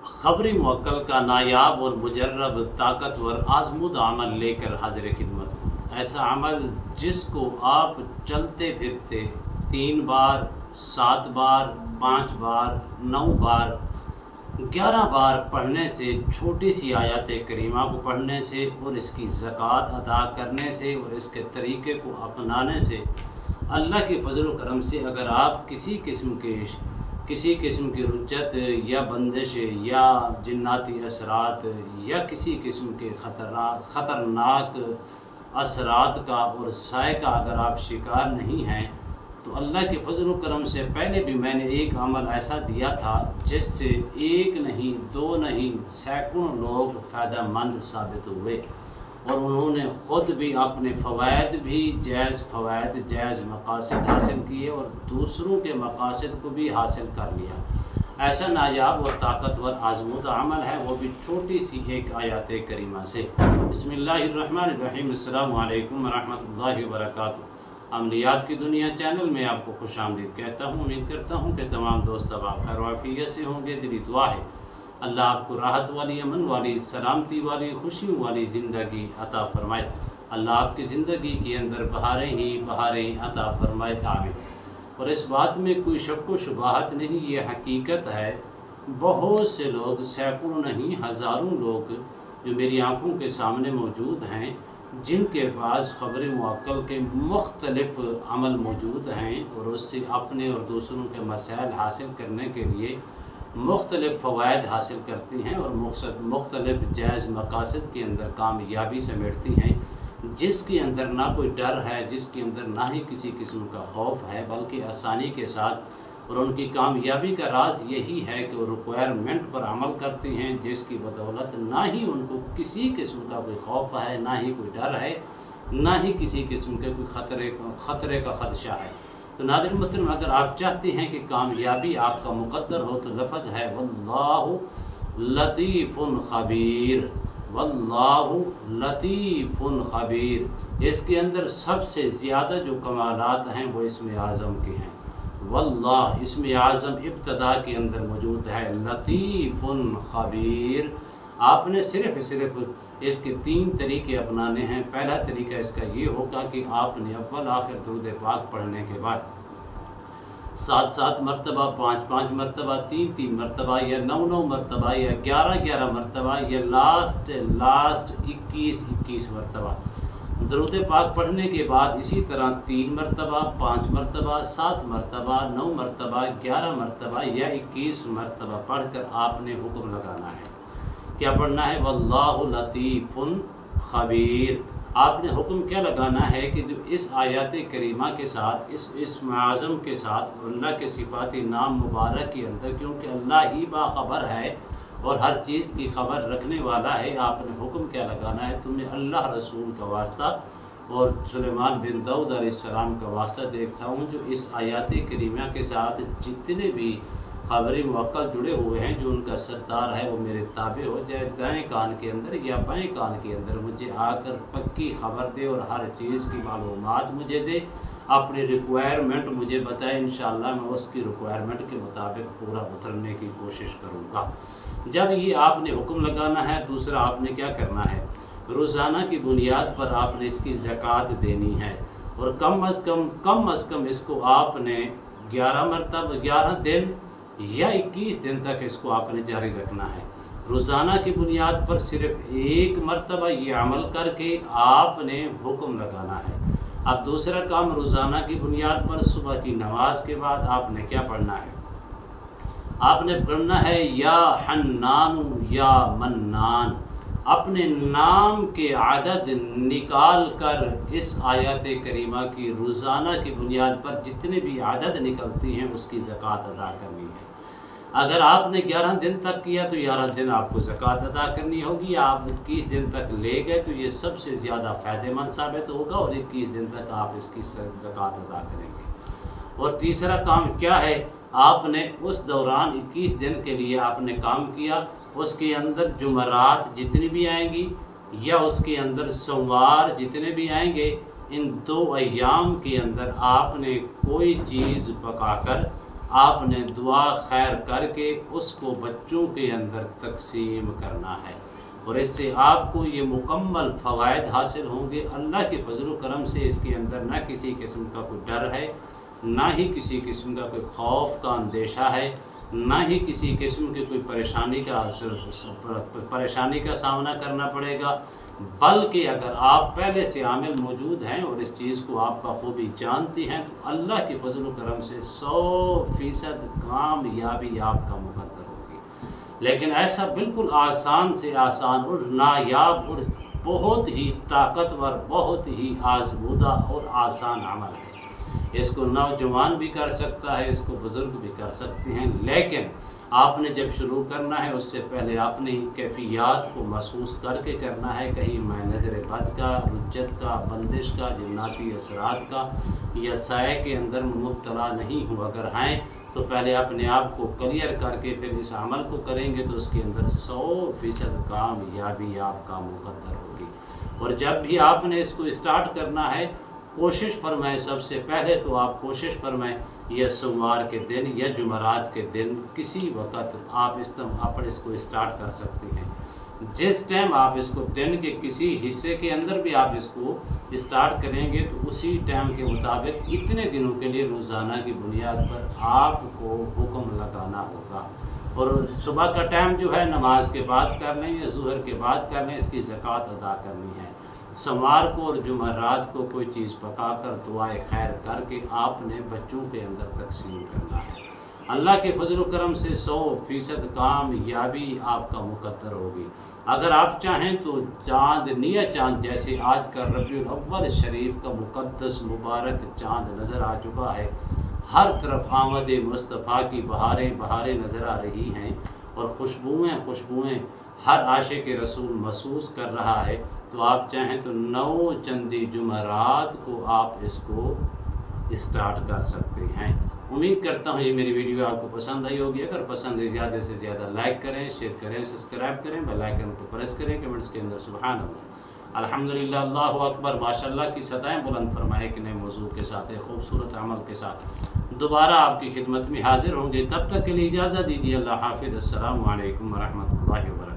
खबरी मुवक्कल का नायाब और मुजर्रब ताकतवर आजमुद अमल लेकर हाजिर खिदमत हूँ। ऐसा अमल जिसको आप चलते फिरते 3 बार, 7 बार, 5 बार, 9 बार, 11 बार पढ़ने से, छोटी सी आयत करीमा को पढ़ने से और इसकी ज़कात अदा करने से और इसके तरीक़े को अपनाने से अल्लाह के फजल व करम से अगर आप किसी किस्म की रुज्जत या बंदिश या जिन्नाती असरात या किसी किस्म के ख़तरनाक असरात का और साए का अगर आप शिकार नहीं हैं तो अल्लाह के फजल व करम से पहले भी मैंने एक अमल ऐसा दिया था जिससे एक नहीं, दो नहीं, सैकड़ों लोग फ़ायदेमंद साबित हुए और उन्होंने ख़ुद भी अपने जायज़ मकासद हासिल किए और दूसरों के मकासद को भी हासिल कर लिया। ऐसा नायाब और ताकतवर आज़मूदा अमल है, वो भी छोटी सी एक आयत करीमा से। बिस्मिल्लाहिर्रहमानिर्रहीम। अस्सलामु अलैकुम वरहमतुल्लाहि वबरकातुहू। अमलियात की दुनिया चैनल में आपको खुशामदीद कहता हूँ। उम्मीद करता हूँ कि तमाम दोस्त अब आप खैर वाफियत से होंगे। दिली दुआ है अल्लाह आपको राहत वाली, अमन वाली, सलामती वाली, खुशियों वाली ज़िंदगी अता फ़रमाए। अल्लाह आपकी ज़िंदगी के अंदर बहारें अता फ़रमाए, आमीन। और इस बात में कोई शक व शुबहत नहीं, ये हकीकत है। बहुत से लोग, सैकड़ों नहीं हज़ारों लोग जो मेरी आँखों के सामने मौजूद हैं, जिनके पास खबर मुवक्कल के मुख्तलिफ़ अमल मौजूद हैं और उससे अपने और दूसरों के मसाइल हासिल करने के लिए मुख्तलिफ़ फ़वाइद हासिल करती हैं और मुख्तलिफ़ जायज़ मकासद के अंदर कामयाबी समेटती हैं, जिसके अंदर ना कोई डर है, जिसके अंदर ना ही किसी किस्म का खौफ है, बल्कि आसानी के साथ। और उनकी कामयाबी का राज यही है कि वो रिक्वायरमेंट पर अमल करती हैं, जिसकी बदौलत ना ही उनको किसी किस्म का कोई खौफ है, ना ही कोई डर है, ना ही किसी किस्म के कोई ख़तरे का ख़दशा है। तो नाज़रीन मोहतरम, अगर आप चाहते हैं कि कामयाबी आपका मुक़द्दर हो तो लफ़्ज़ है वल्लाहु लतीफ़ुन ख़बीर। वल्लाहु लतीफ़ुन ख़बीर, इसके अंदर सबसे ज़्यादा जो कमालात हैं वो इसमें आज़म के हैं। वल्लाह इसमें आज़म इब्तदा के अंदर मौजूद है, लतीफ़ुन ख़बीर। आपने सिर्फ़ इसके 3 तरीके अपनाने हैं। पहला तरीका इसका ये होगा कि आपने अव्वल आखिर दुरूद पाक पढ़ने के बाद 7-7 मरतबा, 5-5 मरतबा, 3-3 मरतबा या 9-9 मरतबा या 11-11 मरतबा या लास्ट 21-21 मरतबा दुरूद पाक पढ़ने के बाद इसी तरह 3 मरतबा, 5 मरतबा, 7 मरतबा, 9 मरतबा, 11 मरतबा या 21 मरतबा पढ़कर आपने हुक्म लगाना है। क्या पढ़ना है? वल्लाहु लतीफ़ुन ख़बीर। आपने हुक्म क्या लगाना है कि जो इस आयत करीमा के साथ, इस आज़म के साथ अल्लाह के सिफ़ाती नाम मुबारक के अंदर, क्योंकि अल्लाह ही बाखबर है और हर चीज़ की खबर रखने वाला है, आपने हुक्म क्या लगाना है? तुम्हें अल्लाह रसूल का वास्ता और सुलेमान बिन दाऊद अलैहिस्सलाम का वास्ता देखता हूँ, जो इस आयत करीमा के साथ जितने भी खबरी मुवक्कल जुड़े हुए हैं, जो उनका सरदार है वो मेरे ताबे हो जाए, दाएँ कान के अंदर या बाएँ कान के अंदर मुझे आकर पक्की खबर दे और हर चीज़ की मालूमात मुझे दे, अपनी रिक्वायरमेंट मुझे बताए। इंशाअल्लाह मैं उसकी रिक्वायरमेंट के मुताबिक पूरा उतरने की कोशिश करूँगा। जब ये आपने हुक्म लगाना है, दूसरा आपने क्या करना है? रोज़ाना की बुनियाद पर आपने इसकी ज़कात देनी है और कम अज़ कम इसको आपने 11 दिन या 21 दिन तक इसको आपने जारी रखना है। रोज़ाना की बुनियाद पर सिर्फ़ 1 मरतबा ये अमल करके आपने हुक्म लगाना है। अब दूसरा काम, रोज़ाना की बुनियाद पर सुबह की नमाज के बाद आपने क्या पढ़ना है? आपने पढ़ना है या हन्नान या मन्नान। अपने नाम के आदद निकाल कर इस आयत करीमा की रोज़ाना की बुनियाद पर जितने भी आदद निकलती हैं उसकी ज़कात अदा करनी है। अगर आपने 11 दिन तक किया तो 11 दिन आपको ज़कात अदा करनी होगी। आप 21 दिन तक ले गए तो ये सबसे ज़्यादा फ़ायदेमंद साबित होगा और 21 दिन तक आप इसकी ज़कात अदा करेंगे। और तीसरा काम क्या है? आपने उस दौरान 21 दिन के लिए आपने काम किया, उसके अंदर जुमरात जितनी भी आएंगी या उसके अंदर सोमवार जितने भी आएंगे, इन 2 अय्याम के अंदर आपने कोई चीज़ पकाकर آپ نے دعا خیر کر کے اس کو بچوں کے اندر تقسیم کرنا ہے، اور اس سے آپ کو یہ مکمل فوائد حاصل ہوں گے۔ اللہ کے فضل و کرم سے اس کے اندر نہ کسی قسم کا کوئی ڈر ہے، نہ ہی کسی قسم کا کوئی خوف کا اندیشہ ہے، نہ ہی کسی قسم کی کوئی پریشانی کا سامنا کرنا پڑے گا، بلکہ اگر آپ پہلے سے عامل موجود ہیں اور اس چیز کو آپ بخوبی جانتی ہیں تو اللہ کے فضل و کرم سے 100% کامیابی آپ کا مقدر ہوگی۔ لیکن ایسا بالکل آسان سے آسان اور نایاب اور بہت ہی طاقتور، بہت ہی آزمودہ اور آسان عمل ہے۔ اس کو نوجوان بھی کر سکتا ہے، اس کو بزرگ بھی کر سکتے ہیں، لیکن آپ نے جب شروع کرنا ہے اس سے پہلے اپنی کیفیات کو محسوس کر کے کرنا ہے، کہیں میں نظر بد کا، رجت کا، بندش کا، جناتی اثرات کا یا سائے کے اندر مبتلا نہیں ہوں۔ اگر ہیں تو پہلے اپنے آپ کو کلیئر کر کے پھر اس عمل کو کریں گے تو اس کے اندر 100% کامیابی آپ کا مقدر ہوگی۔ اور جب بھی آپ نے اس کو اسٹارٹ کرنا ہے، کوشش فرمائیں، سب سے پہلے تو آپ کوشش فرمائیں یا سوموار کے دن یا جمعرات کے دن کسی وقت آپ اس کو اسٹارٹ کر سکتے ہیں۔ جس ٹائم آپ اس کو دن کے کسی حصے کے اندر بھی آپ اس کو اسٹارٹ کریں گے تو اسی ٹائم کے مطابق اتنے دنوں کے لیے روزانہ کی بنیاد پر آپ کو حکم لگانا ہوگا۔ اور صبح کا ٹائم جو ہے نماز کے بعد کر لیں یا ظہر کے بعد کر لیں، اس کی زکوٰۃ ادا کرنی ہے۔ سوموار کو اور جمعرات کو کوئی چیز پکا کر دعائے خیر کر کے آپ نے بچوں کے اندر تقسیم کرنا ہے۔ اللہ کے فضل و کرم سے 100% کامیابی آپ کا مقدر ہوگی۔ اگر آپ چاہیں تو چاند جیسے آج کا ربیع الاول شریف کا مقدس مبارک چاند نظر آ چکا ہے، ہر طرف آمد مصطفیٰ کی بہاریں نظر آ رہی ہیں، اور خوشبوئیں ہر عاشق رسول محسوس کر رہا ہے، تو آپ چاہیں تو 9 چندی جمعرات کو آپ اس کو اسٹارٹ کر سکتے ہیں۔ امید کرتا ہوں یہ میری ویڈیو آپ کو پسند آئی ہوگی۔ اگر پسند ہے زیادہ سے زیادہ لائک کریں، شیئر کریں، سبسکرائب کریں، بیل آئیکن کو پریس کریں، کمنٹس کے اندر سبحان اللہ، الحمدللہ، اللہ اکبر، ماشاءاللہ کی صدائیں بلند فرمائے کہ نئے موضوع کے ساتھ، ایک خوبصورت عمل کے ساتھ دوبارہ آپ کی خدمت میں حاضر ہوں گے۔ تب تک کے لیے اجازت دیجیے، اللہ حافظ، السلام علیکم ورحمۃ اللہ وبرکاتہ۔